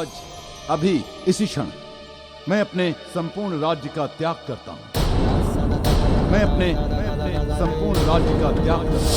आज, अभी, इसी क्षण मैं अपने संपूर्ण राज्य का त्याग करता हूं। मैं अपने संपूर्ण राज्य का त्याग करता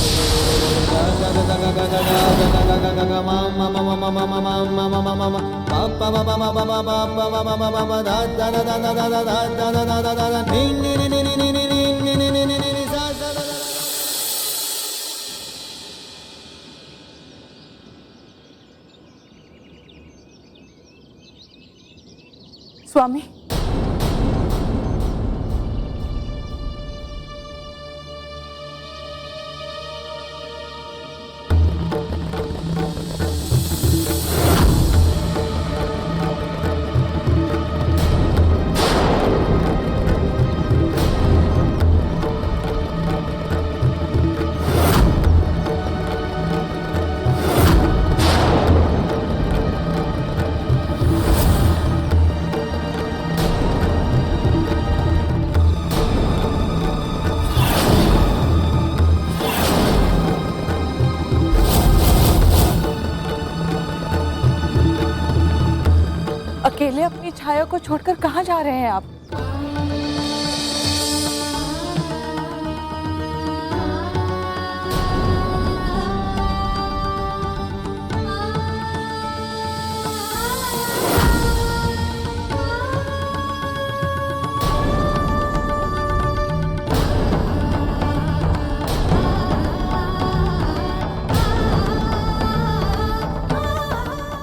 स्वामी, अकेले अपनी छाया को छोड़कर कहाँ जा रहे हैं आप?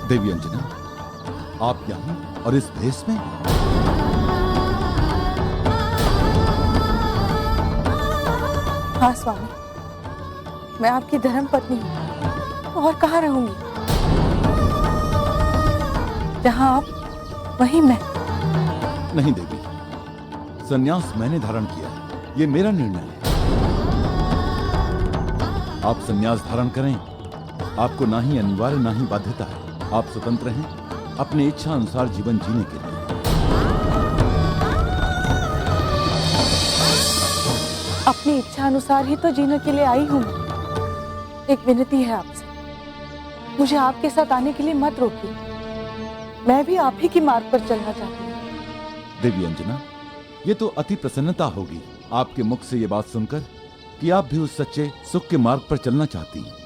देवी अंजना, आप यहाँ और इस भेष में? हाँ स्वामी, मैं आपकी धर्म पत्नी हूँ और कहाँ रहूंगी? जहाँ आप वहीं मैं। नहीं देवी, संन्यास मैंने धारण किया है, ये मेरा निर्णय है। आप संन्यास धारण करें, आपको ना ही अनिवार्य ना ही बाध्यता है। आप स्वतंत्र हैं अपनी इच्छा अनुसार जीवन जीने के लिए। अपनी इच्छा अनुसार ही तो जीने के लिए आई हूँ। एक विनती है आपसे, मुझे आपके साथ आने के लिए मत रोकिए। मैं भी आप ही की मार्ग पर चलना चाहती हूँ। देवी अंजना, ये तो अति प्रसन्नता होगी आपके मुख से ये बात सुनकर कि आप भी उस सच्चे सुख के मार्ग पर चलना चाहती हैं।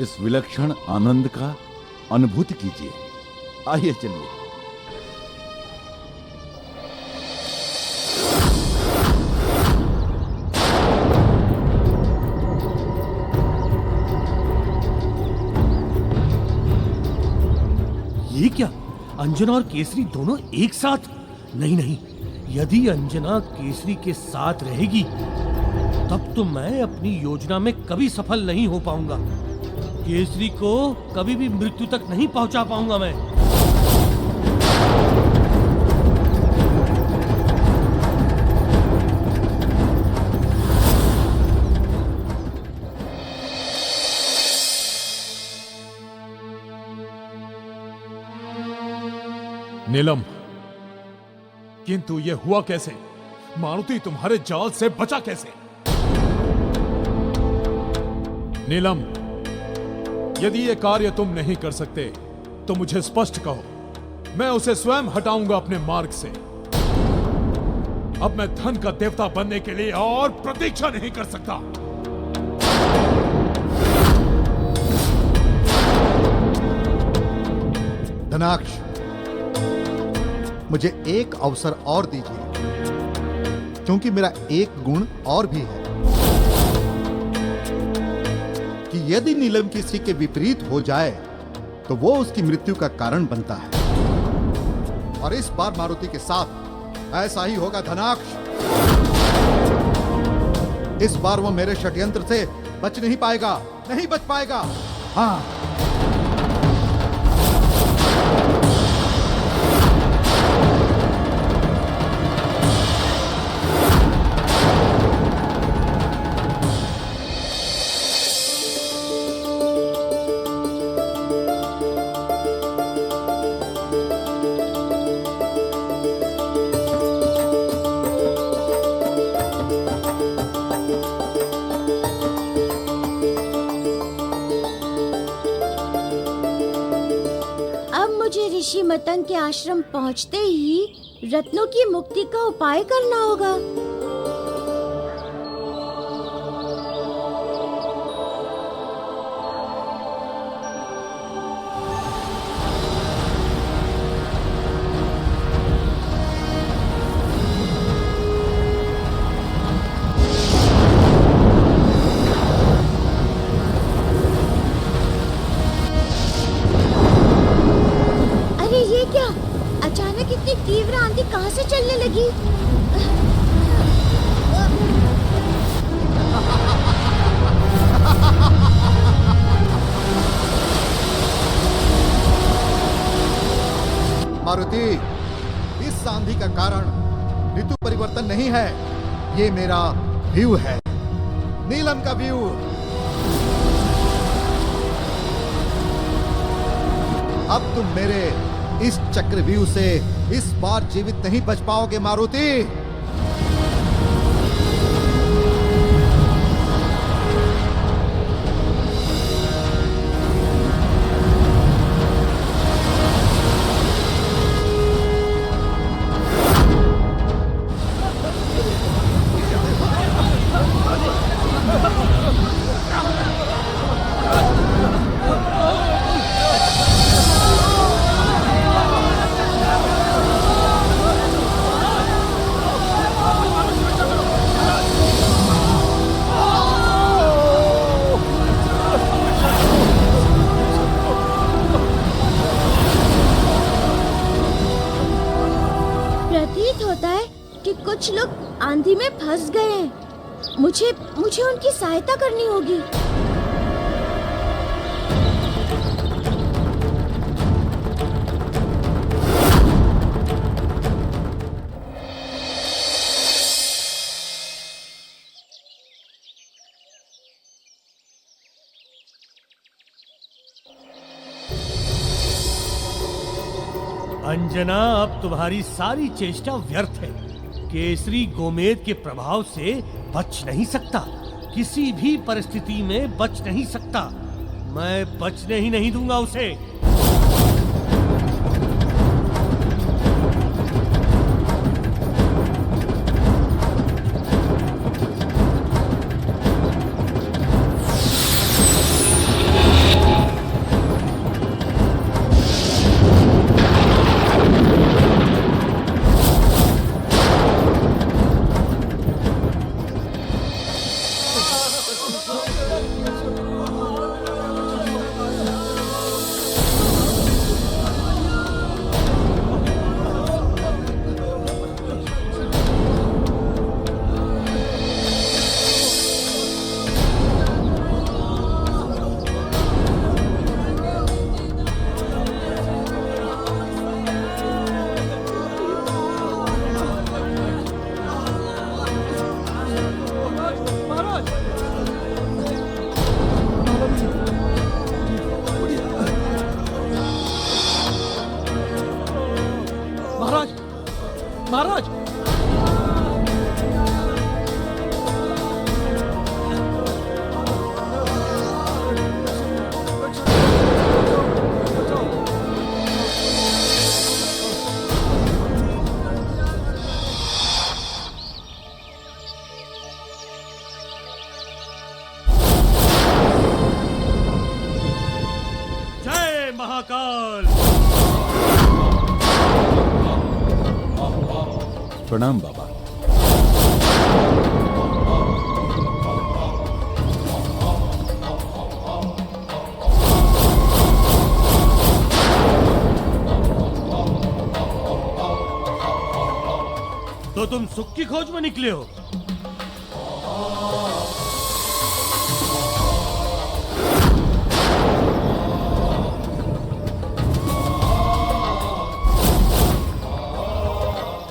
इस विलक्षण आनंद का अनुभूति कीजिए। आइए चलिए। ये क्या, अंजना और केसरी दोनों एक साथ? नहीं नहीं, यदि अंजना केसरी के साथ रहेगी तब तो मैं अपनी योजना में कभी सफल नहीं हो पाऊंगा। केसरी को कभी भी मृत्यु तक नहीं पहुंचा पाऊंगा मैं। नीलम, किंतु ये हुआ कैसे? मारुति तुम्हारे जाल से बचा कैसे? नीलम, यदि ये कार्य तुम नहीं कर सकते तो मुझे स्पष्ट कहो, मैं उसे स्वयं हटाऊंगा अपने मार्ग से। अब मैं धन का देवता बनने के लिए और प्रतीक्षा नहीं कर सकता। धनाक्ष, मुझे एक अवसर और दीजिए, क्योंकि मेरा एक गुण और भी है कि यदि नीलम किसी के विपरीत हो जाए तो वो उसकी मृत्यु का कारण बनता है। और इस बार मारुति के साथ ऐसा ही होगा धनाक्ष। इस बार वो मेरे षड्यंत्र से बच नहीं पाएगा, नहीं बच पाएगा। हाँ, अब मुझे ऋषि मतंग के आश्रम पहुंचते ही रत्नों की मुक्ति का उपाय करना होगा। अचानक इतनी तीव्र आंधी कहां से चलने लगी? मारुति, इस आंधी का कारण ऋतु परिवर्तन नहीं है, ये मेरा व्यू है, नीलम का व्यू। अब तुम मेरे इस चक्रव्यूह से इस बार जीवित नहीं बच पाओगे मारुति। कुछ लोग आंधी में फंस गए हैं। मुझे उनकी सहायता करनी होगी। अंजना, अब तुम्हारी सारी चेष्टा व्यर्थ है। केसरी गोमेद के प्रभाव से बच नहीं सकता, किसी भी परिस्थिति में बच नहीं सकता। मैं बचने ही नहीं दूंगा उसे। महाराज, जय महाकाल। प्रणाम बाबा। तो तुम सुख की खोज में निकले हो?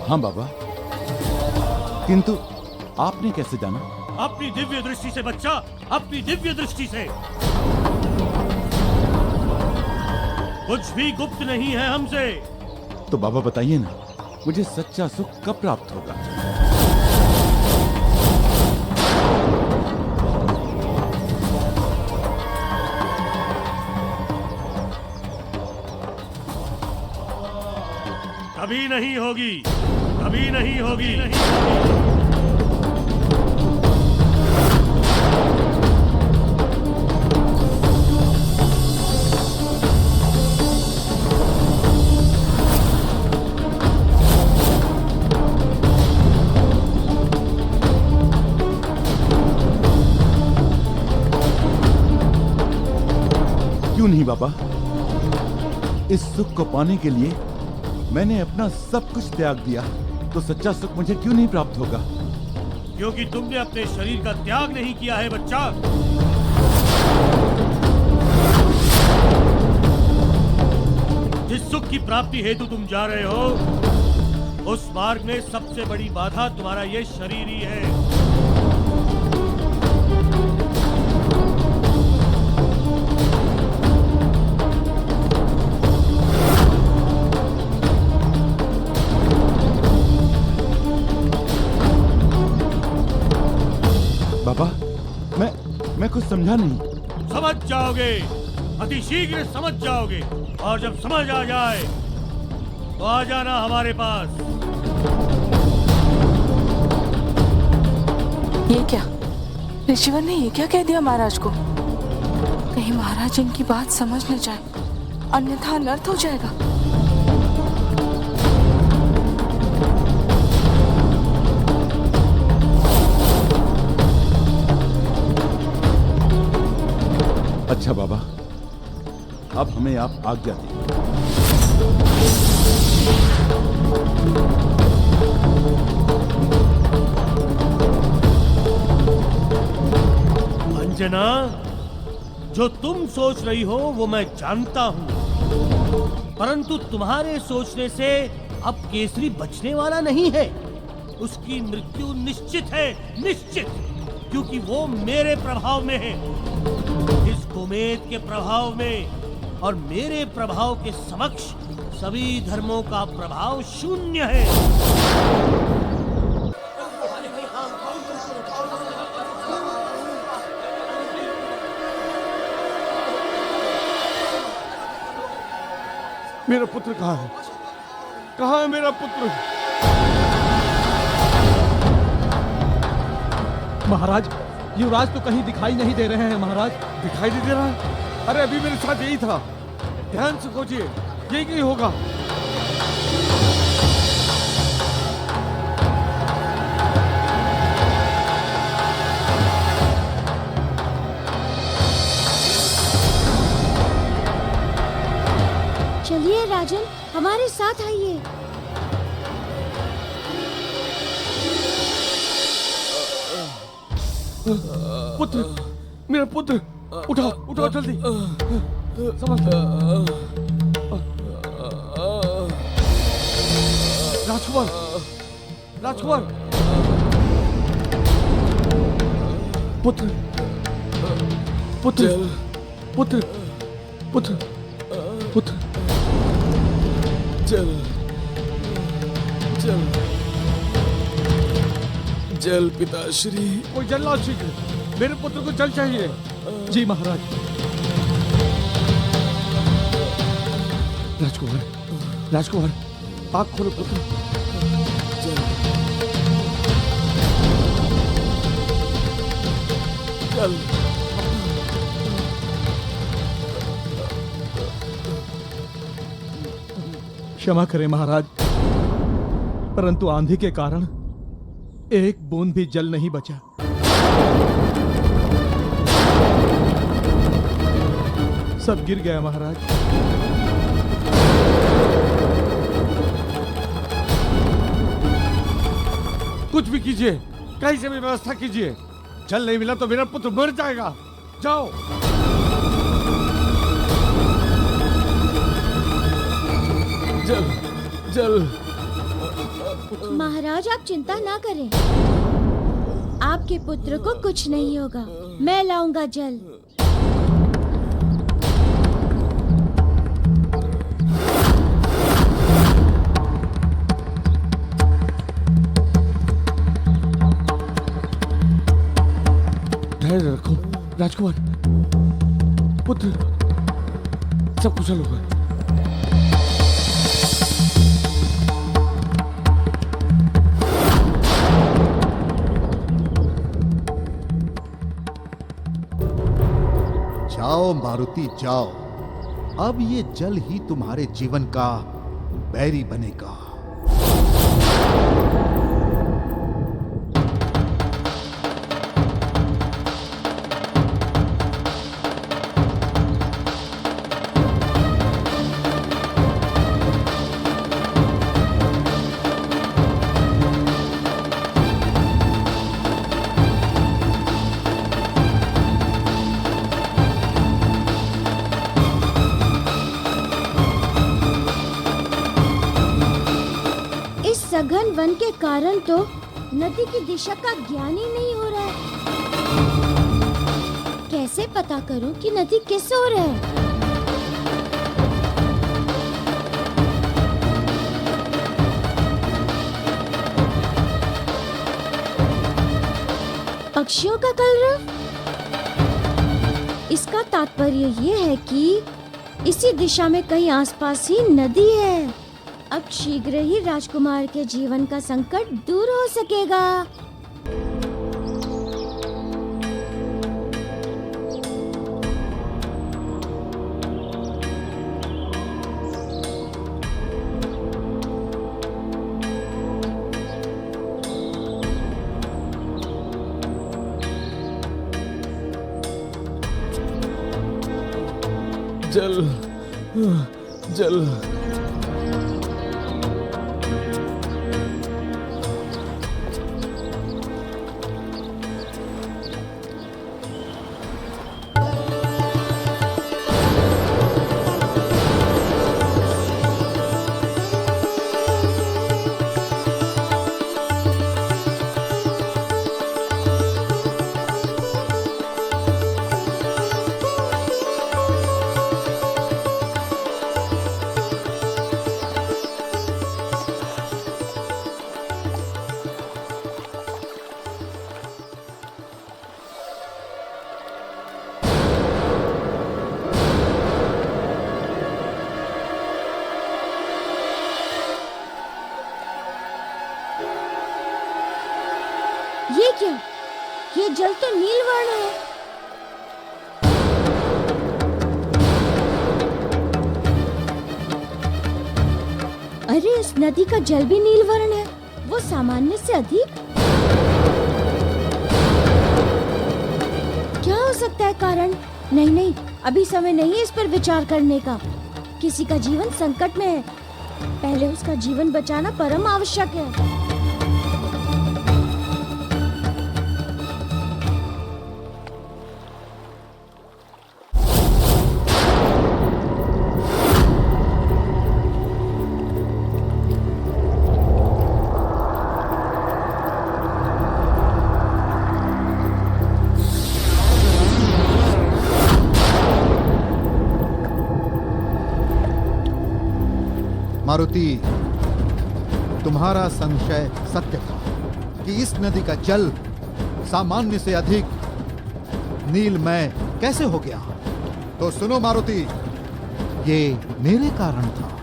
हाँ बाबा, किंतु आपने कैसे जाना? अपनी दिव्य दृष्टि से बच्चा, अपनी दिव्य दृष्टि से। कुछ भी गुप्त नहीं है हमसे। तो बाबा बताइए ना, मुझे सच्चा सुख कब प्राप्त होगा? कभी नहीं होगी, कभी नहीं होगी। क्यों नहीं बाबा? इस सुख को पाने के लिए मैंने अपना सब कुछ त्याग दिया, तो सच्चा सुख मुझे क्यों नहीं प्राप्त होगा? क्योंकि तुमने अपने शरीर का त्याग नहीं किया है बच्चा। जिस सुख की प्राप्ति हेतु तुम जा रहे हो, उस मार्ग में सबसे बड़ी बाधा तुम्हारा ये शरीर ही है। बाबा, मैं कुछ समझा नहीं। समझ जाओगे, अति शीघ्र समझ जाओगे, और जब समझ आ जाए तो आ जाना हमारे पास। ये क्या? ऋषिवर ने ये क्या कह दिया महाराज को? कहीं महाराज इनकी बात समझ न जाए, अन्यथा अनर्थ हो जाएगा। अच्छा बाबा, अब हमें आप आज्ञा दें। अंजना, जो तुम सोच रही हो वो मैं जानता हूं, परंतु तुम्हारे सोचने से अब केसरी बचने वाला नहीं है। उसकी मृत्यु निश्चित है, निश्चित, क्योंकि वो मेरे प्रभाव में है। इस गोमेद के प्रभाव में और मेरे प्रभाव के समक्ष सभी धर्मों का प्रभाव शून्य है। मेरा पुत्र कहाँ है? कहाँ है मेरा पुत्र? महाराज, युवराज तो कहीं दिखाई नहीं दे रहे हैं महाराज। दिखाई नहीं दे रहा है? अरे अभी मेरे साथ यही था। ध्यान से सोचिए, यही कहीं होगा। चलिए राजन, हमारे साथ आइए। पुत्र, मेरा पुत्र, उठाओ उठाओ जल्दी। समझ राजकुमार, राजकुमार, पुत्र, पुत्र, पुत्र, पुत्र, पुत्र, जल, जल, जल पिताश्री। कोई जल लाओ शीघ्र। मेरे पुत्र को जल चाहिए। जी महाराज। राजकुमार, राजकुमार, आँख खोलो पुत्र। जल, जल। क्षमा करें महाराज, परंतु आंधी के कारण एक बूंद भी जल नहीं बचा। सब गिर गया महाराज। कुछ भी कीजिए, कहीं से भी व्यवस्था कीजिए। जल नहीं मिला तो मेरा पुत्र मर जाएगा। जाओ। जल, जल। महाराज, आप चिंता ना करें, आपके पुत्र को कुछ नहीं होगा। मैं लाऊंगा जल। धैर्य रखो राजकुमार, पुत्र, सब कुशल होगा। जाओ मारुति जाओ, अब ये जल ही तुम्हारे जीवन का बैरी बनेगा। सघन वन के कारण तो नदी की दिशा का ज्ञान ही नहीं हो रहा है। कैसे पता करूं कि नदी किस ओर है? पक्षियों का कलरव? इसका तात्पर्य ये है कि इसी दिशा में कहीं आसपास ही नदी है। अब शीघ्र ही राजकुमार के जीवन का संकट दूर हो सकेगा। जल जल ये क्या? ये जल तो नीलवर्ण है। अरे इस नदी का जल भी नीलवर्ण है, वो सामान्य से अधिक। क्या हो सकता है कारण? नहीं नहीं, अभी समय नहीं है इस पर विचार करने का। किसी का जीवन संकट में है, पहले उसका जीवन बचाना परम आवश्यक है। मारुति, तुम्हारा संशय सत्य था कि इस नदी का जल सामान्य से अधिक नीलमय कैसे हो गया। तो सुनो मारुति, ये मेरे कारण था।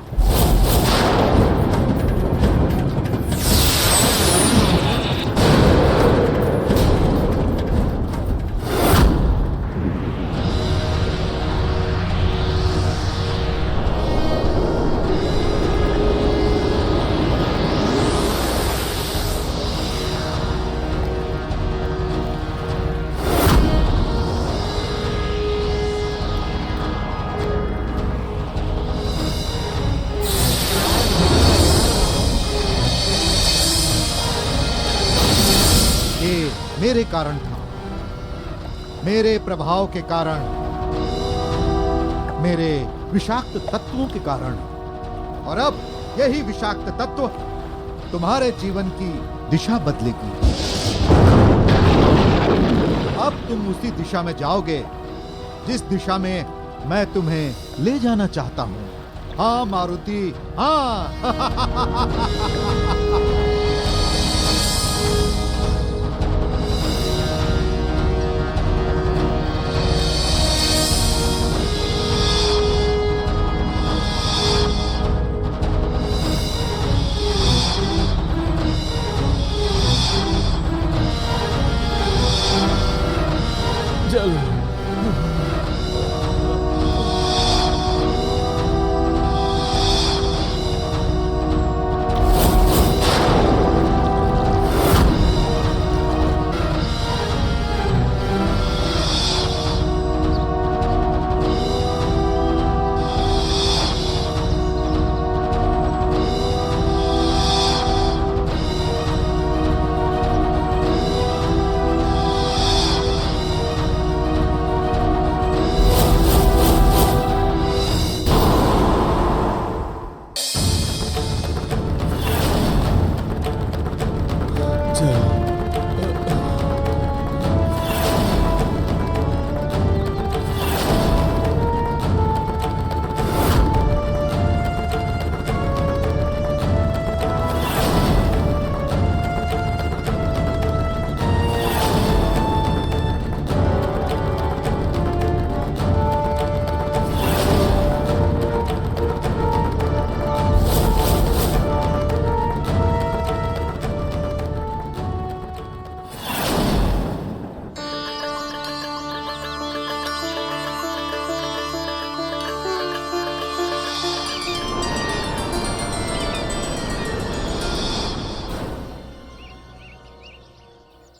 मेरे कारण था, मेरे प्रभाव के कारण, मेरे विषाक्त तत्वों के कारण। और अब यही विषाक्त तत्व तुम्हारे जीवन की दिशा बदलेगी। अब तुम उसी दिशा में जाओगे जिस दिशा में मैं तुम्हें ले जाना चाहता हूं। हाँ मारुति, हाँ। जल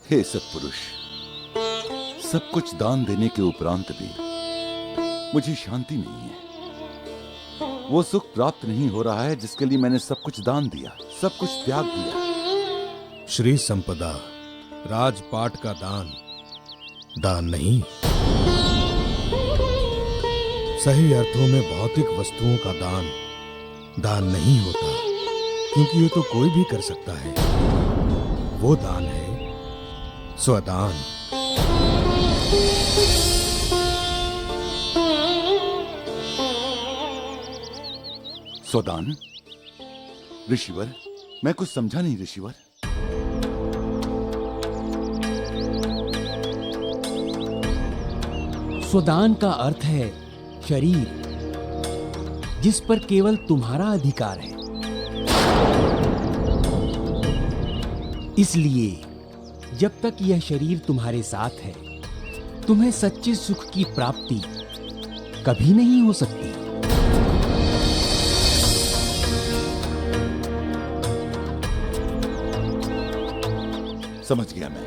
हे सत्पुरुष, सब कुछ दान देने के उपरांत भी मुझे शांति नहीं है। वो सुख प्राप्त नहीं हो रहा है जिसके लिए मैंने सब कुछ दान दिया, सब कुछ त्याग दिया। श्री संपदा, राजपाट का दान दान नहीं। सही अर्थों में भौतिक वस्तुओं का दान दान नहीं होता, क्योंकि ये तो कोई भी कर सकता है। वो दान है स्वदान। स्वदान? ऋषिवर, मैं कुछ समझा नहीं ऋषिवर। स्वदान का अर्थ है शरीर, जिस पर केवल तुम्हारा अधिकार है। इसलिए जब तक यह शरीर तुम्हारे साथ है, तुम्हें सच्चे सुख की प्राप्ति कभी नहीं हो सकती। समझ गया, मैं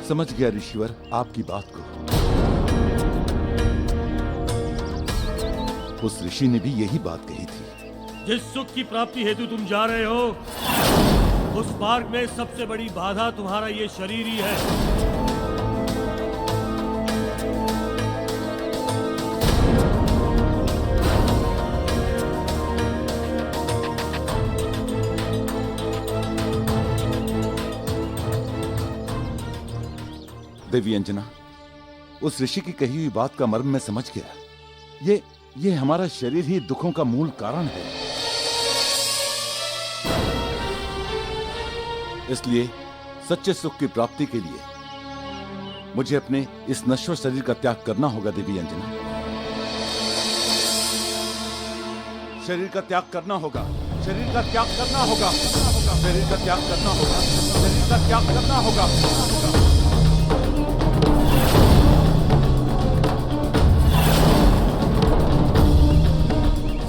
समझ गया ऋषिवर आपकी बात को। उस ऋषि ने भी यही बात कही थी। जिस सुख की प्राप्ति हेतु तुम जा रहे हो, उस मार्ग में सबसे बड़ी बाधा तुम्हारा ये शरीर ही है। देवी अंजना, उस ऋषि की कही हुई बात का मर्म मैं समझ गया। ये हमारा शरीर ही दुखों का मूल कारण है। इसलिए सच्चे सुख की प्राप्ति के लिए मुझे अपने इस नश्वर शरीर का त्याग करना होगा। देवी अंजना, शरीर का त्याग करना होगा, शरीर का त्याग करना होगा, शरीर का त्याग करना होगा, शरीर का त्याग करना होगा।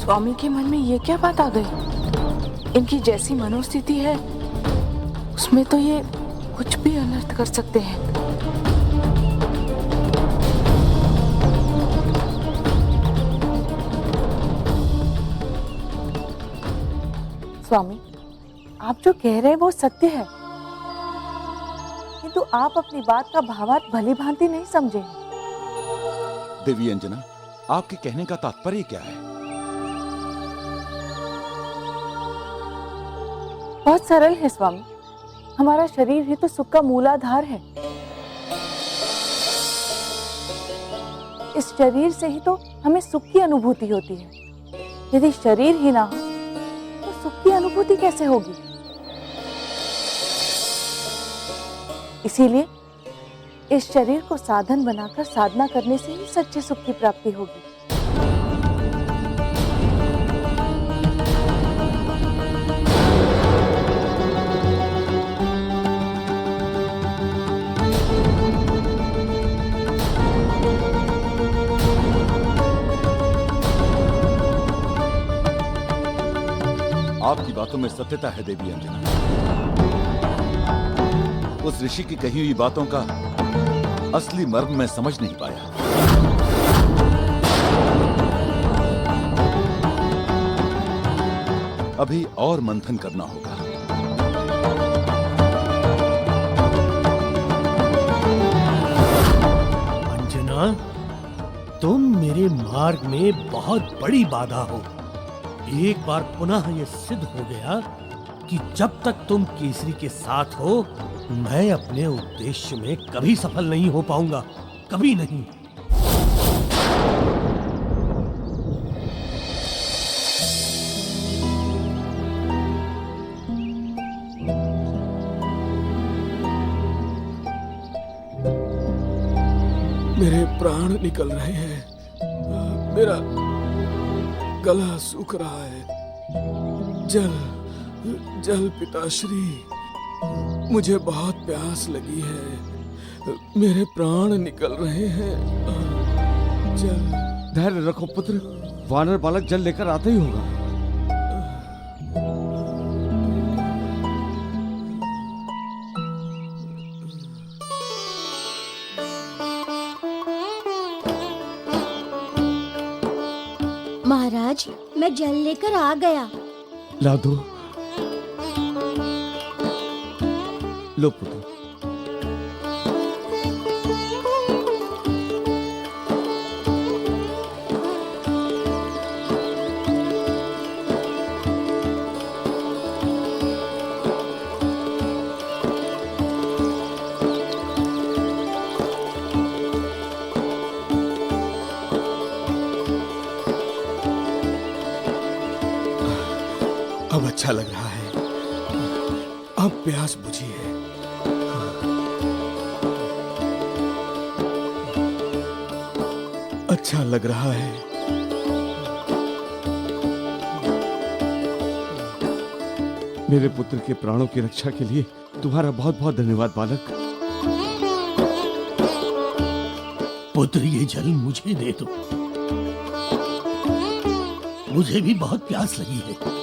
स्वामी के मन में ये क्या बात आ गई? इनकी जैसी मनोस्थिति है, उसमें तो ये कुछ भी अनर्थ कर सकते हैं। स्वामी, आप जो कह रहे हैं वो सत्य है, किंतु आप अपनी बात का भावार्थ भली भांति नहीं समझे। देवी अंजना, आपके कहने का तात्पर्य क्या है? बहुत सरल है स्वामी, हमारा शरीर ही तो सुख का मूलाधार है। इस शरीर से ही तो हमें सुख की अनुभूति होती है। यदि शरीर ही ना हो तो सुख की अनुभूति कैसे होगी? इसीलिए इस शरीर को साधन बनाकर साधना करने से ही सच्चे सुख की प्राप्ति होगी। आपकी बातों में सत्यता है देवी अंजना। उस ऋषि की कही हुई बातों का असली मर्म मैं समझ नहीं पाया। अभी और मंथन करना होगा। अंजना, तुम मेरे मार्ग में बहुत बड़ी बाधा हो। एक बार पुनः यह सिद्ध हो गया कि जब तक तुम केसरी के साथ हो, मैं अपने उद्देश्य में कभी सफल नहीं हो पाऊंगा, कभी नहीं। मेरे प्राण निकल रहे हैं, मेरा गला सूख रहा है। जल जल पिताश्री, मुझे बहुत प्यास लगी है, मेरे प्राण निकल रहे हैं। जल। धैर्य रखो पुत्र, वानर बालक जल लेकर आता ही होगा। मैं जल लेकर आ गया। ला दो। लो पुत्र। अब अच्छा लग रहा है। अब प्यास बुझी है। अच्छा लग रहा है। मेरे पुत्र के प्राणों की रक्षा के लिए तुम्हारा बहुत बहुत धन्यवाद बालक। पुत्र, ये जल मुझे दे दो। मुझे भी बहुत प्यास लगी है।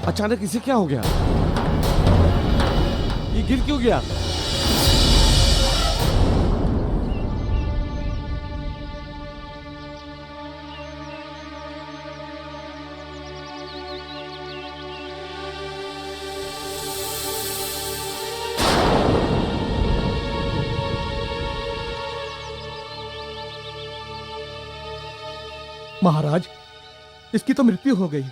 अचानक इसे क्या हो गया? ये गिर क्यों गया? महाराज, इसकी तो मृत्यु हो गई।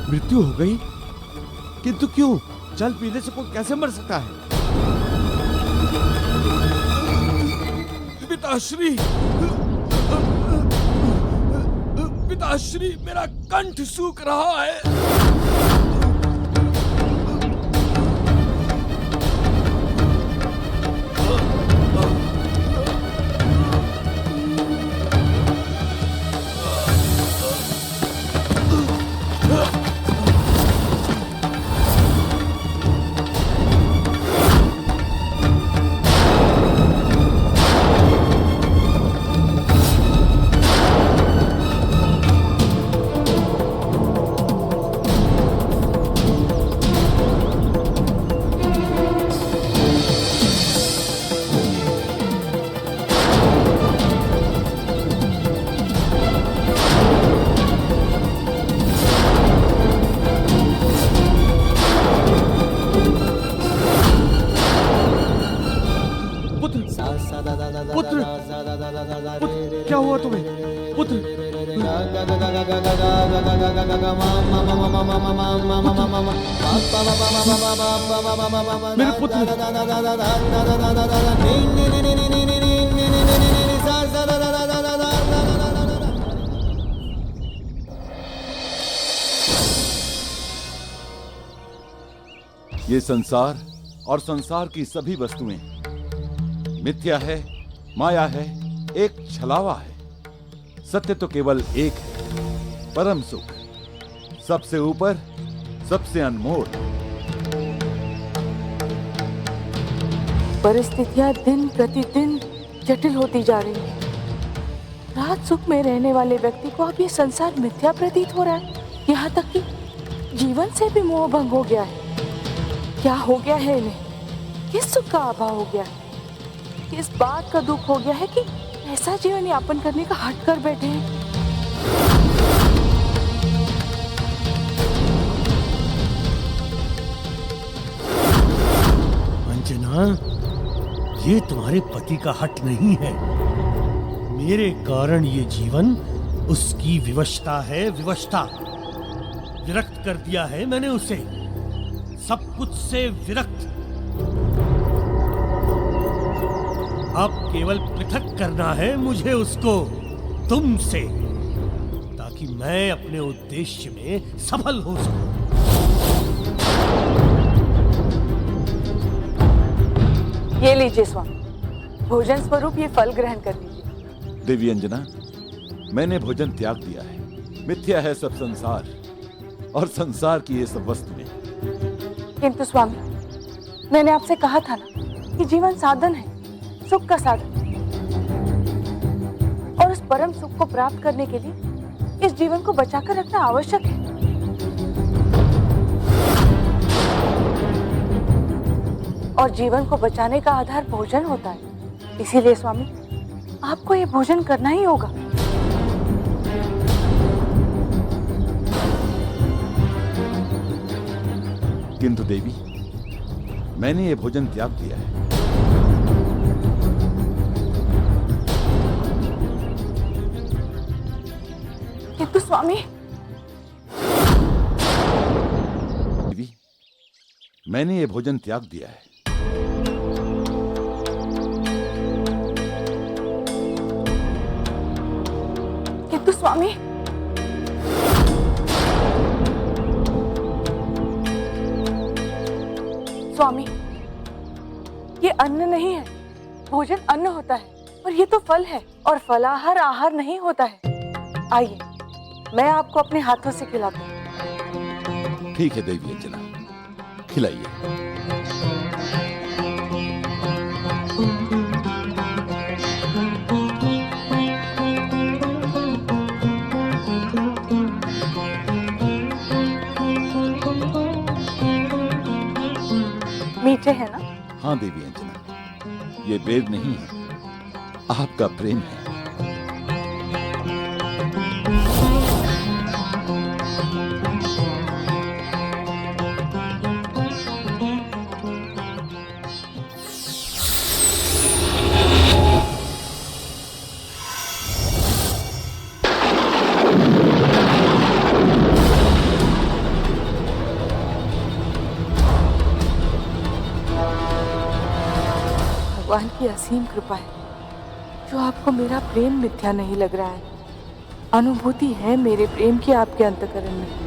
मृत्यु हो गई? किंतु क्यों? जल पीने से कोई कैसे मर सकता है? पिताश्री, पिताश्री, मेरा कंठ सूख रहा है। पुत्र, क्या हुआ तुम्हें? पुत्र, मेरे पुत्र, ये संसार और संसार की सभी वस्तुएं मिथ्या है, माया है, एक छलावा है। सत्य तो केवल एक है, परम सुख, सबसे ऊपर, सबसे अनमोल। परिस्थितियां दिन प्रतिदिन जटिल होती जा रही हैं। रात सुख में रहने वाले व्यक्ति को अब ये संसार मिथ्या प्रतीत हो रहा है। यहाँ तक कि जीवन से भी मोह भंग हो गया है। क्या हो गया है इन्हें? किस सुख का अभाव हो गया है? किस बात का दुख हो गया है कि ऐसा जीवन यापन करने का हट कर बैठे हैं? अंजना, ये तुम्हारे पति का हट नहीं है। मेरे कारण ये जीवन उसकी विवशता है, विवशता। विरक्त कर दिया है मैंने उसे, सब कुछ से विरक्त। अब केवल पृथक करना है मुझे उसको तुमसे, ताकि मैं अपने उद्देश्य में सफल हो सकूं। ये लीजिए स्वामी, भोजन स्वरूप ये फल ग्रहण कर लीजिए। देवी अंजना, मैंने भोजन त्याग दिया है। मिथ्या है सब संसार और संसार की ये सब वस्तुएं। किंतु स्वामी, मैंने आपसे कहा था ना कि जीवन साधन है, सुख का साधन, और उस परम सुख को प्राप्त करने के लिए इस जीवन को बचाकर रखना आवश्यक है। और जीवन को बचाने का आधार भोजन होता है। इसीलिए स्वामी, आपको ये भोजन करना ही होगा। किंतु देवी, मैंने ये भोजन त्याग दिया है। किंतु स्वामी, देवी, मैंने ये भोजन त्याग दिया है। किंतु स्वामी, स्वामी, ये अन्न नहीं है, भोजन अन्न होता है, और ये तो फल है, और फलाहार आहार नहीं होता है। आइए, मैं आपको अपने हाथों से खिलाती हूँ। ठीक है देवी अंजना, खिलाइए। मीठे हैं ना? हाँ देवी अंजना, ये वेद नहीं है, आपका प्रेम है। भगवान की असीम कृपा है जो आपको मेरा प्रेम मिथ्या नहीं लग रहा है। अनुभूति है मेरे प्रेम की आपके अंतःकरण में।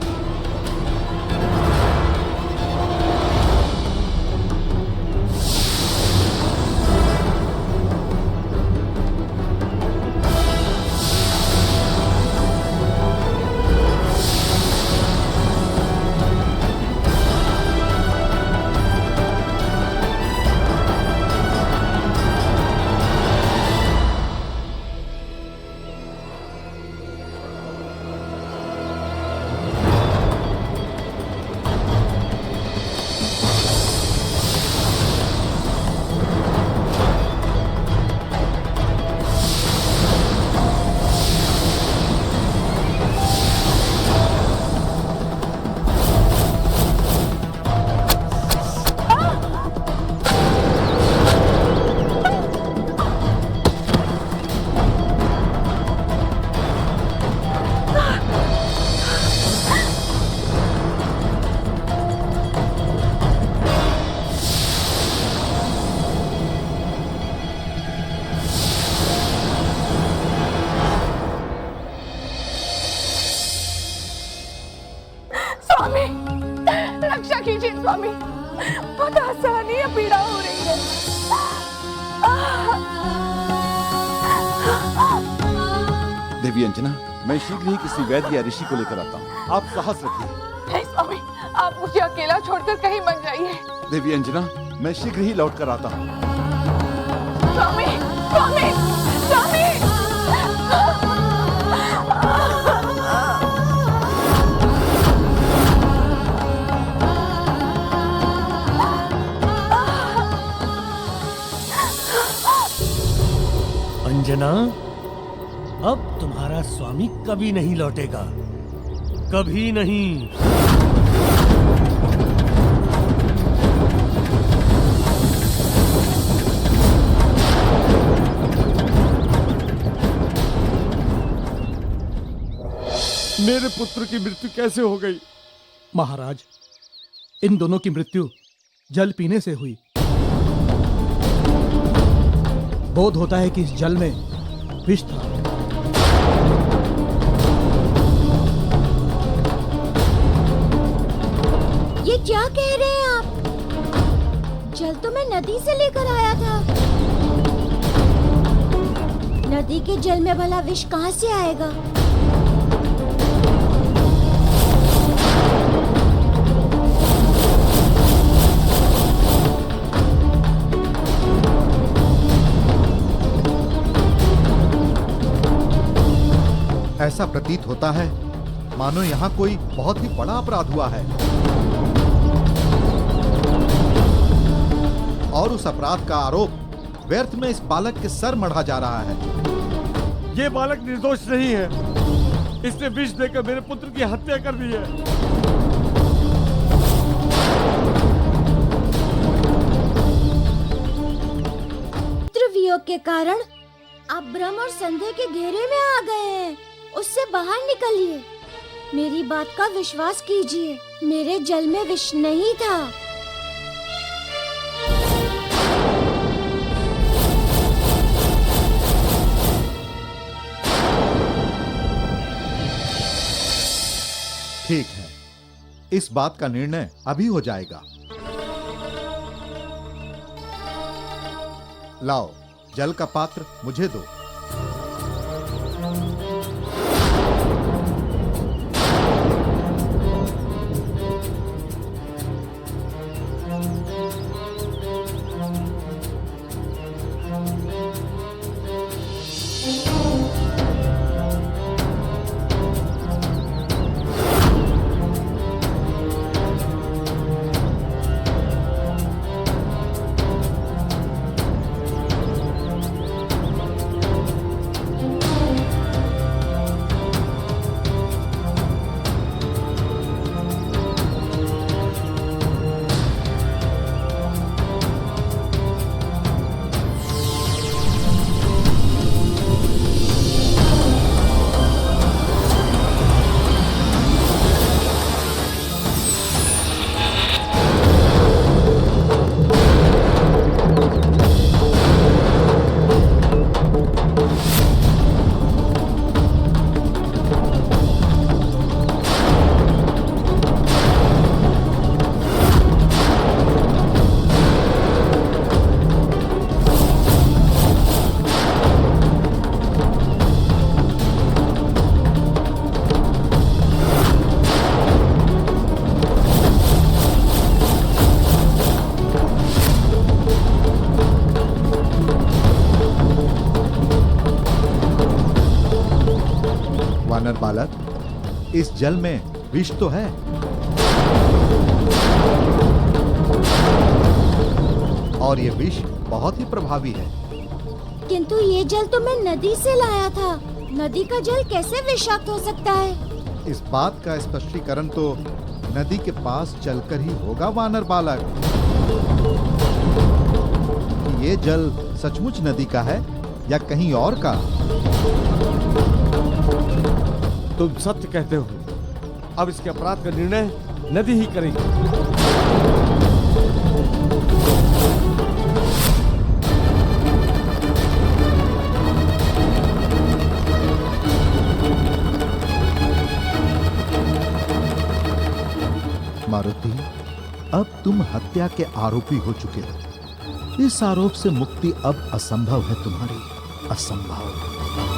स्वामी, रक्षा कीजिए स्वामी, बहुत असहनीय पीड़ा हो रही है। देवी अंजना, मैं शीघ्र ही किसी वैद्य या ऋषि को लेकर आता हूँ। आप साहस रखिए। नहीं स्वामी, आप मुझे अकेला छोड़कर कहीं मत जाइए। देवी अंजना, मैं शीघ्र ही लौट कर आता हूँ। स्वामी, स्वामी, स्वामी। अंजना, अब तुम्हारा स्वामी कभी नहीं लौटेगा, कभी नहीं। मेरे पुत्र की मृत्यु कैसे हो गई? महाराज, इन दोनों की मृत्यु जल पीने से हुई। बोध होता है कि इस जल में विष था। ये क्या कह रहे हैं आप? जल तो मैं नदी से लेकर आया था। नदी के जल में भला विष कहाँ से आएगा? ऐसा प्रतीत होता है मानो यहाँ कोई बहुत ही बड़ा अपराध हुआ है और उस अपराध का आरोप व्यर्थ में इस बालक के सर मढ़ा जा रहा है। ये बालक निर्दोष नहीं है। इसने विष देकर मेरे पुत्र की हत्या कर दी है। वियोग के कारण आप भ्रम और संदेह के घेरे में आ गए हैं। उससे बाहर निकलिए। मेरी बात का विश्वास कीजिए। मेरे जल में विष नहीं था। ठीक है, इस बात का निर्णय अभी हो जाएगा। लाओ, जल का पात्र मुझे दो। वानर बालक, इस जल में विष तो है, और ये विष बहुत ही प्रभावी है। किंतु ये जल तो मैं नदी से लाया था। नदी का जल कैसे विषाक्त हो सकता है? इस बात का स्पष्टीकरण तो नदी के पास चलकर ही होगा वानर बालक। कि ये जल सचमुच नदी का है या कहीं और का। तुम सत्य कहते हो। अब इसके अपराध का निर्णय नदी ही करेगी। मारुति, अब तुम हत्या के आरोपी हो चुके हो। इस आरोप से मुक्ति अब असंभव है तुम्हारी, असंभव।